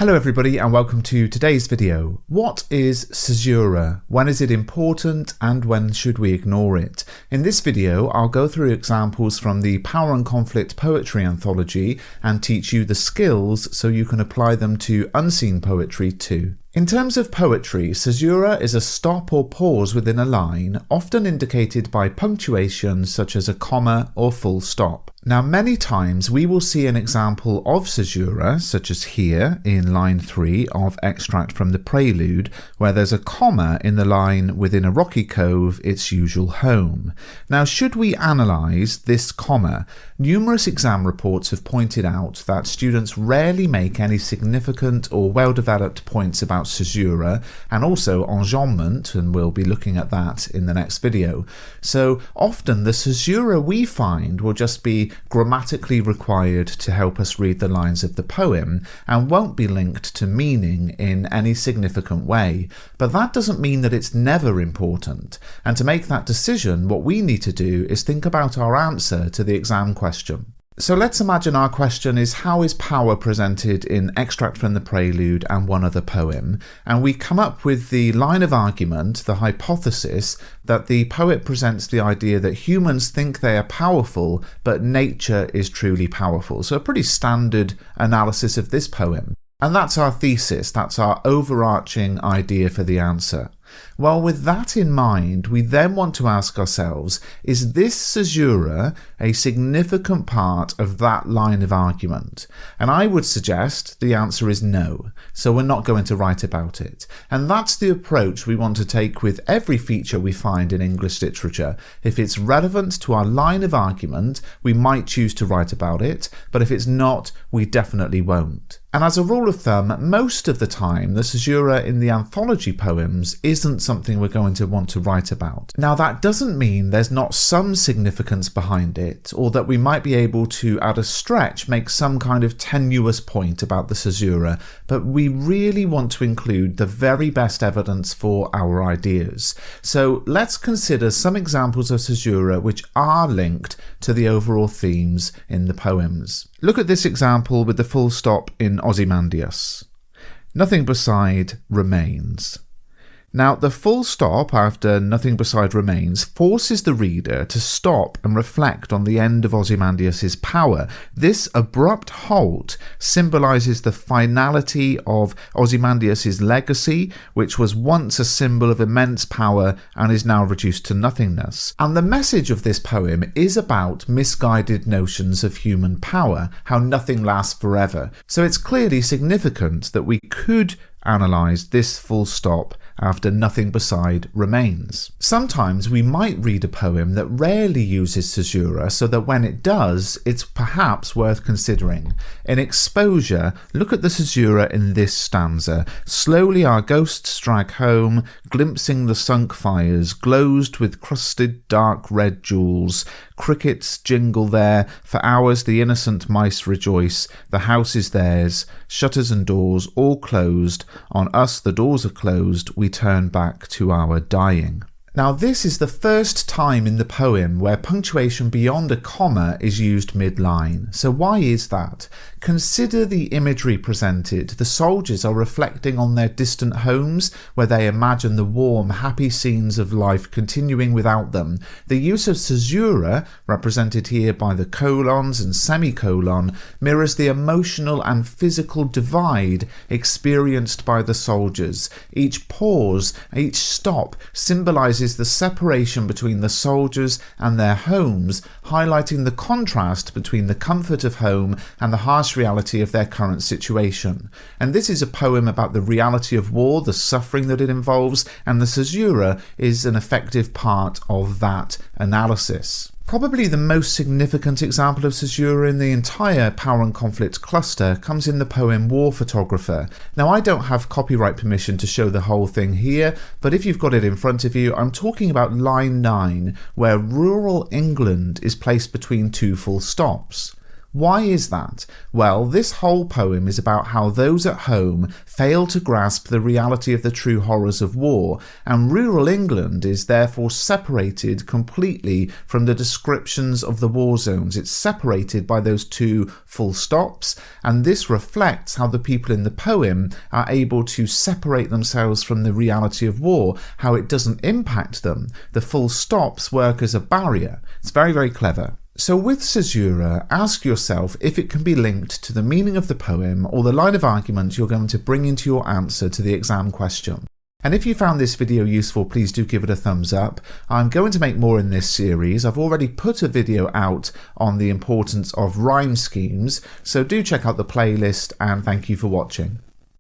Hello everybody and welcome to today's video. What is Caesura? When is it important and when should we ignore it? In this video I'll go through examples from the Power and Conflict Poetry Anthology and teach you the skills so you can apply them to unseen poetry too. In terms of poetry, caesura is a stop or pause within a line, often indicated by punctuation such as a comma or full stop. Now many times we will see an example of caesura, such as here in line 3 of Extract from the Prelude, where there's a comma in the line "within a rocky cove, its usual home." Now should we analyse this comma, numerous exam reports have pointed out that students rarely make any significant or well-developed points about caesura and also enjambment, and we'll be looking at that in the next video. So often the caesura we find will just be grammatically required to help us read the lines of the poem and won't be linked to meaning in any significant way. But that doesn't mean that it's never important, and to make that decision what we need to do is think about our answer to the exam question. So let's imagine our question is, how is power presented in Extract from the Prelude and one other poem? And we come up with the line of argument, the hypothesis, that the poet presents the idea that humans think they are powerful, but nature is truly powerful. So a pretty standard analysis of this poem. And that's our thesis, that's our overarching idea for the answer. Well, with that in mind, we then want to ask ourselves, is this caesura a significant part of that line of argument? And I would suggest the answer is no, so we're not going to write about it. And that's the approach we want to take with every feature we find in English literature. If it's relevant to our line of argument, we might choose to write about it, but if it's not, we definitely won't. And as a rule of thumb, most of the time, the caesura in the anthology poems isn't something we're going to want to write about. Now, that doesn't mean there's not some significance behind it, or that we might be able to, at a stretch, make some kind of tenuous point about the caesura, but we really want to include the very best evidence for our ideas. So let's consider some examples of caesura which are linked to the overall themes in the poems. Look at this example with the full stop in Ozymandias. Nothing beside remains. Now, the full stop after nothing beside remains forces the reader to stop and reflect on the end of Ozymandias' power. This abrupt halt symbolises the finality of Ozymandias' legacy, which was once a symbol of immense power and is now reduced to nothingness. And the message of this poem is about misguided notions of human power, how nothing lasts forever. So it's clearly significant that we could analyse this full stop after nothing beside remains. Sometimes we might read a poem that rarely uses caesura, so that when it does, it's perhaps worth considering. In Exposure, look at the caesura in this stanza. Slowly our ghosts drag home, glimpsing the sunk fires, glozed with crusted dark red jewels. Crickets jingle there, for hours the innocent mice rejoice. The house is theirs, shutters and doors all closed. On us the doors are closed, we turn back to our dying. Now this is the first time in the poem where punctuation beyond a comma is used mid-line. So why is that? Consider the imagery presented. The soldiers are reflecting on their distant homes, where they imagine the warm, happy scenes of life continuing without them. The use of caesura, represented here by the colons and semicolon, mirrors the emotional and physical divide experienced by the soldiers. Each pause, each stop symbolises the separation between the soldiers and their homes, highlighting the contrast between the comfort of home and the harsh reality of their current situation. And this is a poem about the reality of war, the suffering that it involves, and the caesura is an effective part of that analysis. Probably the most significant example of caesura in the entire Power and Conflict cluster comes in the poem War Photographer. Now, I don't have copyright permission to show the whole thing here, but if you've got it in front of you, I'm talking about line 9, where rural England is placed between two full stops. Why is that? Well, this whole poem is about how those at home fail to grasp the reality of the true horrors of war, and rural England is therefore separated completely from the descriptions of the war zones. It's separated by those two full stops, and this reflects how the people in the poem are able to separate themselves from the reality of war, how it doesn't impact them. The full stops work as a barrier. It's very, very clever. So with Caesura, ask yourself if it can be linked to the meaning of the poem or the line of argument you're going to bring into your answer to the exam question. And if you found this video useful, please do give it a thumbs up. I'm going to make more in this series. I've already put a video out on the importance of rhyme schemes, so do check out the playlist, and thank you for watching.